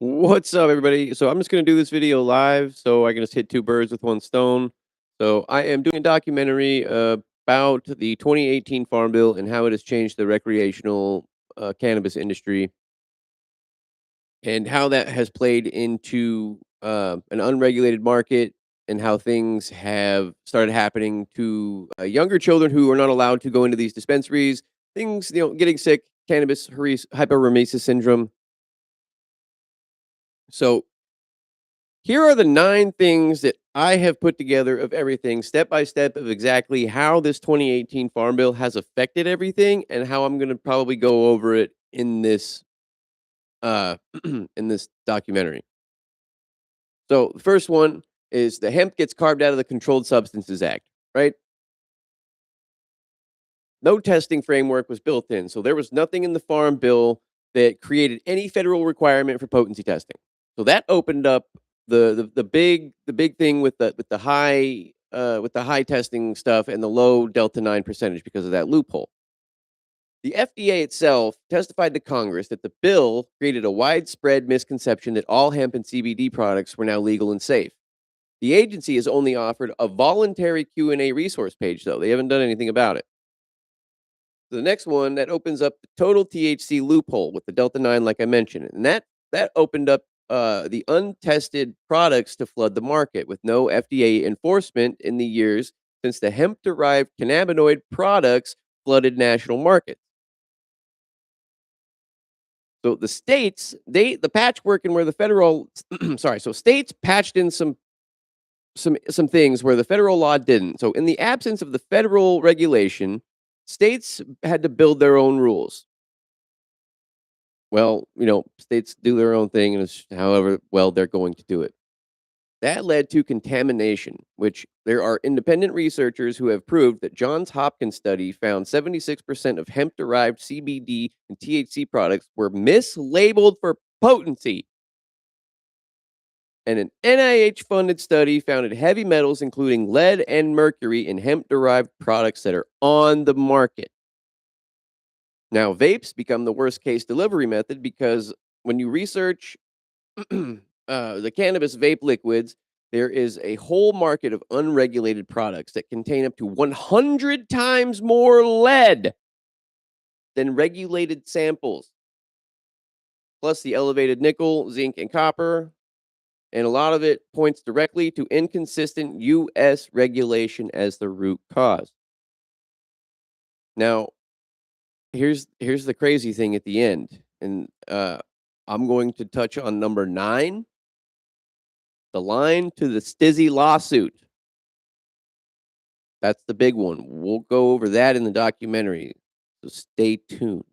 What's up, everybody? So I'm just going to do this video live so I can just hit two birds with one stone. So I am doing a documentary about the 2018 Farm Bill and how it has changed the recreational cannabis industry and how that has played into an unregulated market and how things have started happening to younger children who are not allowed to go into these dispensaries. Things, getting sick, cannabis hyperemesis syndrome. So here are the 9 things that I have put together of everything, step by step, of exactly how this 2018 Farm Bill has affected everything and how I'm gonna probably go over it in this, in this documentary. So, the first one is the hemp gets carved out of the Controlled Substances Act, right? No testing framework was built in, so there was nothing in the Farm Bill that created any federal requirement for potency testing. So that opened up the big thing with the high testing stuff and the low delta 9 percentage because of that loophole. The FDA itself testified to Congress that the bill created a widespread misconception that all hemp and CBD products were now legal and safe. The agency has only offered a voluntary Q&A resource page, though. They haven't done anything about it. The next one that opens up the total THC loophole with the Delta 9, like I mentioned, and that opened up the untested products to flood the market with no FDA enforcement in the years since the hemp-derived cannabinoid products flooded national markets. So the states, the patchwork and where the federal, sorry, so states patched in some things where the federal law didn't. So in the absence of the federal regulation, states had to build their own rules. Well, states do their own thing, and it's however well they're going to do it. That led to contamination, which there are independent researchers who have proved that Johns Hopkins study found 76% of hemp-derived CBD and THC products were mislabeled for potency. And an NIH-funded study found that heavy metals, including lead and mercury, in hemp-derived products that are on the market. Now, vapes become the worst case delivery method because when you research the cannabis vape liquids, there is a whole market of unregulated products that contain up to 100 times more lead than regulated samples. Plus, the elevated nickel, zinc, and copper. And a lot of it points directly to inconsistent U.S. regulation as the root cause. Now, here's the crazy thing at the end, and I'm going to touch on number 9, the line to the Stizzy lawsuit. That's the big one. We'll go over that in the documentary, so stay tuned.